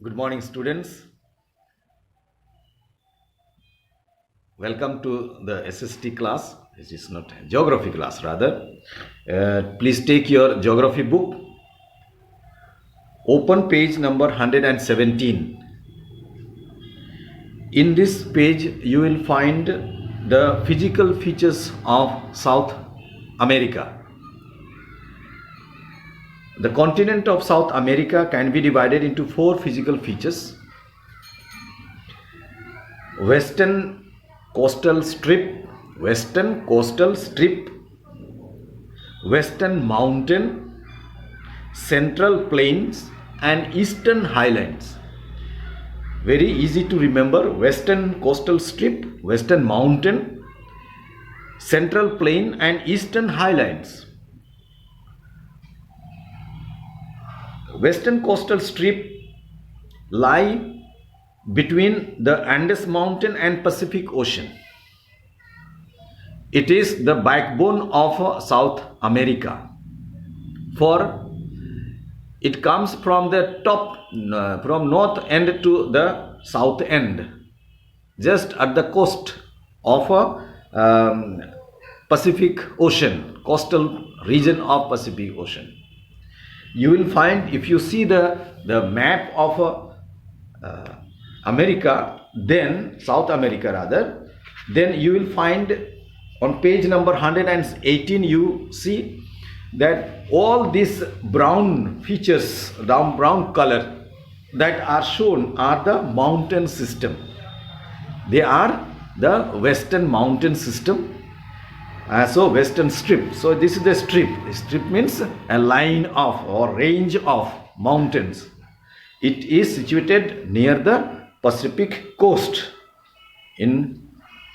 Good morning, students. Welcome to the SST class. This is not geography class, rather. Please take your geography book. Open page number 117. In this page, you will find the physical features of South America. The continent of South America can be divided into four physical features. Western coastal strip, Western mountain, central plains and eastern highlands. Very easy to remember: Western coastal strip, Western mountain, central plain and eastern highlands. Western coastal strip lie between the Andes Mountain and Pacific Ocean. It is the backbone of South America, for it comes from the top, from north end to the south end, just at the coast of Pacific Ocean, coastal region of Pacific Ocean. You will find, if you see the map of America, then South America rather, then you will find on page number 118, you see that all these brown features, brown color that are shown are the mountain system. They are the Western mountain system. So Western strip. So this is the strip. The strip means a line of or range of mountains. It is situated near the Pacific coast in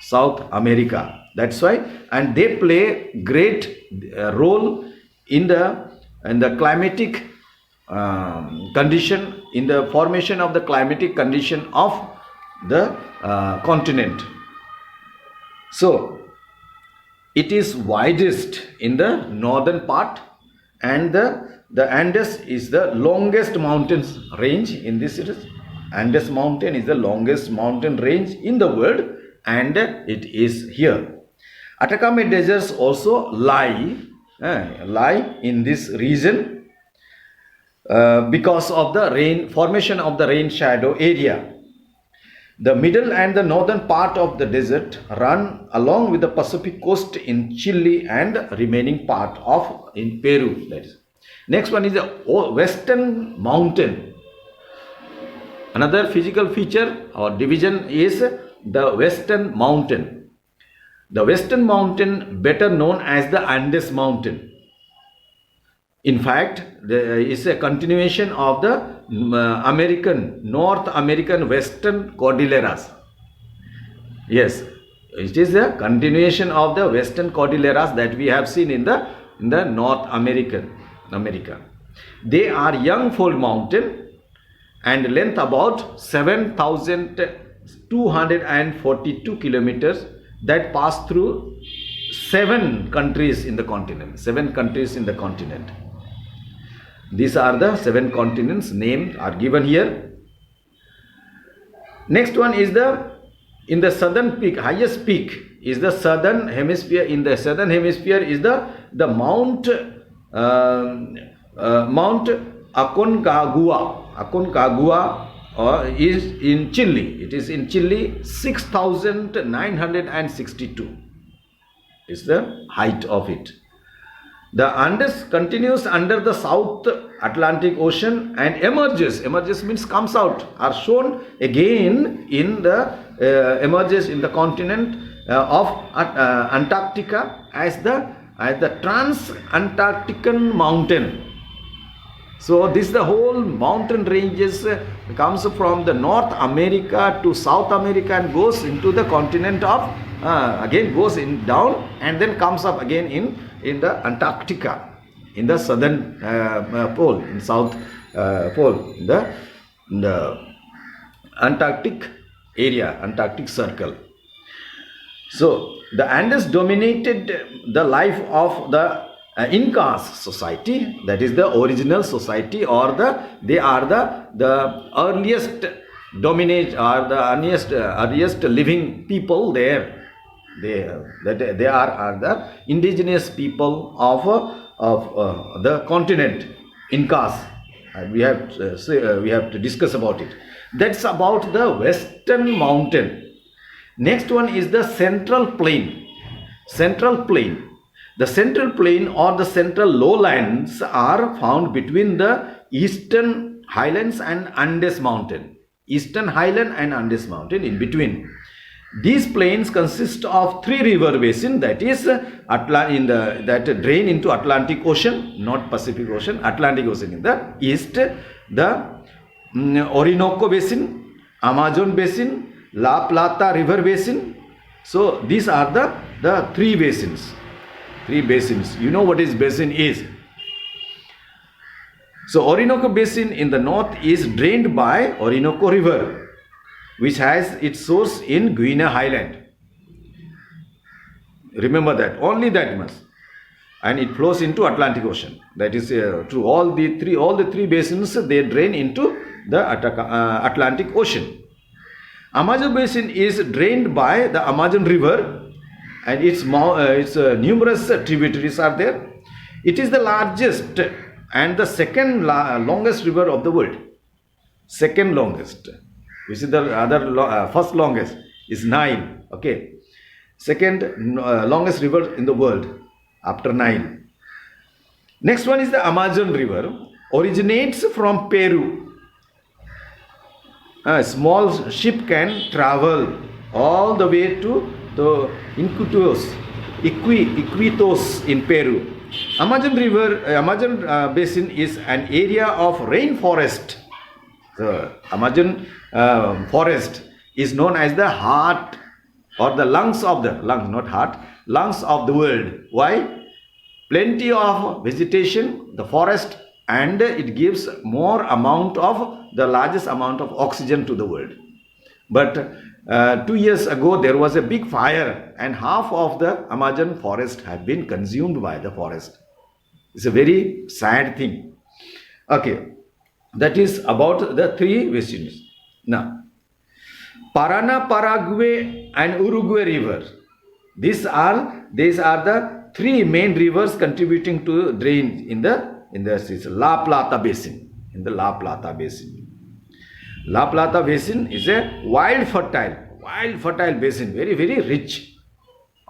South America. That's why, and they play great role in the climatic condition, in the formation of the climatic condition of the continent. So it is widest in the northern part, and the Andes is the longest mountains range in this series. Andes mountain is the longest mountain range in the world, and it is here. Atacama deserts also lie in this region because of the formation of the rain shadow area. The middle and the northern part of the desert run along with the Pacific coast in Chile and remaining part of in Peru. That is. Next one is the Western mountain. Another physical feature or division is the Western mountain. The Western mountain, better known as the Andes mountain. In fact, there is a continuation of the North American Western Cordilleras. Yes, it is a continuation of the Western Cordilleras that we have seen in the North America. They are young fold mountain and length about 7,242 kilometers that pass through 7 countries in the continent. These are the 7 continents. Names are given here. Next one is in the southern peak, highest peak is the southern hemisphere. In the southern hemisphere is the Mount Aconcagua. Aconcagua is in Chile. It is in Chile. 6,962 is the height of it. The Andes continues under the South Atlantic Ocean and emerges means comes out, are shown again in the emerges in the continent of Antarctica as the Trans-Antarctican mountain. So this the whole mountain ranges comes from the North America to South America and goes into the continent of again goes in down and then comes up again in the Antarctica, in the southern pole, in South pole, in the Antarctic area, Antarctic circle. So the Andes dominated the life of the Incas society, that is the original society, or they are the earliest dominate, or the earliest living people there. They are the indigenous people of the continent, Incas. We have to discuss about it. That's about the western mountain. Next one is the central plain. Central plain. The central plain or the central lowlands are found between the eastern highlands and Andes mountain. Eastern highland and Andes mountain in between. These plains consist of three river basin, that is that drain into Atlantic Ocean, not Pacific Ocean, Atlantic Ocean in the east, the Orinoco Basin, Amazon Basin, La Plata River Basin. So these are the three basins. Three basins. You know what is basin is. So Orinoco Basin in the north is drained by Orinoco River, which has its source in Guiana Highland. Remember that, only that much. And it flows into Atlantic Ocean. That is true. All the three basins, they drain into the Atlantic Ocean. Amazon Basin is drained by the Amazon River, and its numerous tributaries are there. It is the largest and the second longest river of the world. Second longest. Which is the other first longest is Nile. Okay. Second longest river in the world after Nile. Next one is the Amazon River. Originates from Peru. A small ship can travel all the way to the Iquitos in Peru. Amazon Basin is an area of rainforest. The Amazon forest is known as the heart or the lungs of the lungs of the world. Why? Plenty of vegetation, the forest, and it gives the largest amount of oxygen to the world. But 2 years ago there was a big fire, and half of the Amazon forest have been consumed by the forest. It's a very sad thing. Okay. That is about the three basins. Now, Parana, Paraguay and Uruguay River. These are the three main rivers contributing to drain in the La Plata Basin. In the La Plata Basin. La Plata Basin is a wild fertile basin, very, very rich.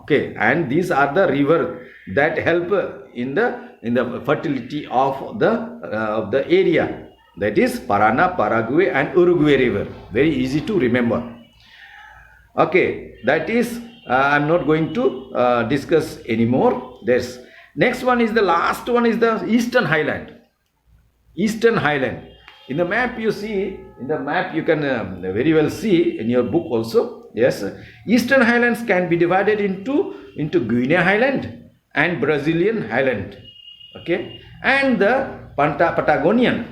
Okay, and these are the river that help in the fertility of the area. That is Parana, Paraguay and Uruguay River. Very easy to remember. Okay, that is I'm not going to discuss anymore. Next one is the last one is the Eastern Highland. Eastern Highland. In the map you see, you can very well see in your book also. Yes, Eastern Highlands can be divided into Guiana Highland and Brazilian Highland. Okay, and the Patagonian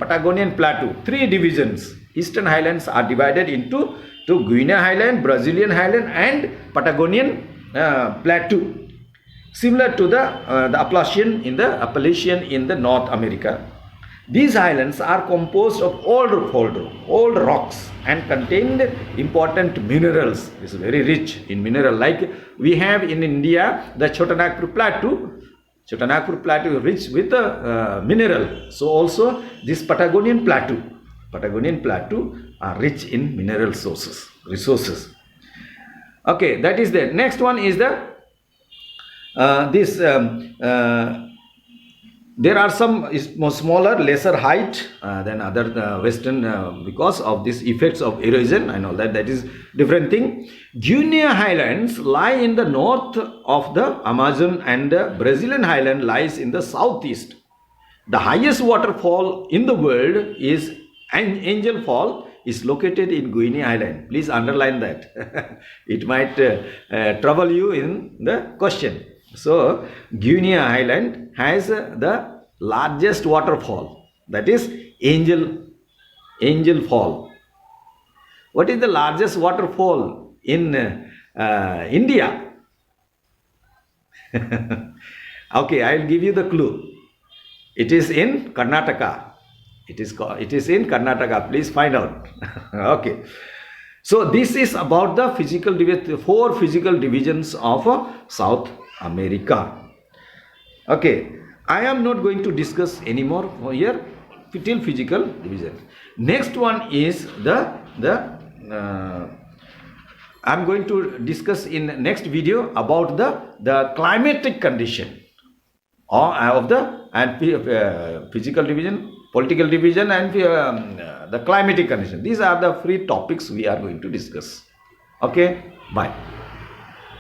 Plateau. Three divisions. Eastern Highlands are divided into Guiana Highland, Brazilian Highland and Patagonian Plateau. Similar to the Appalachian in the North America. These highlands are composed of old rocks and contain important minerals. It's very rich in mineral. Like we have in India the Chotanagpur Plateau. Chotanagpur Plateau is rich with mineral. So also this Patagonian Plateau are rich in mineral resources. Okay, that is there. Next one is there are some smaller, lesser height than other western because of these effects of erosion and all that. That is different thing. Guiana Highlands lie in the north of the Amazon, and the Brazilian Highland lies in the southeast. The highest waterfall in the world is Angel Fall, is located in Guiana Highland. Please underline that. It might trouble you in the question. So, Guiana Highland has the largest waterfall, that is Angel Fall. What is the largest waterfall in India? Okay, I will give you the clue. It is in Karnataka. It is in Karnataka. Please find out. Okay. So this is about the four physical divisions of South America. Okay, I am not going to discuss anymore here till physical division. Next one is I'm going to discuss in next video about the climatic condition of the physical division, political division, and the climatic condition. These are the three topics we are going to discuss. Okay, bye.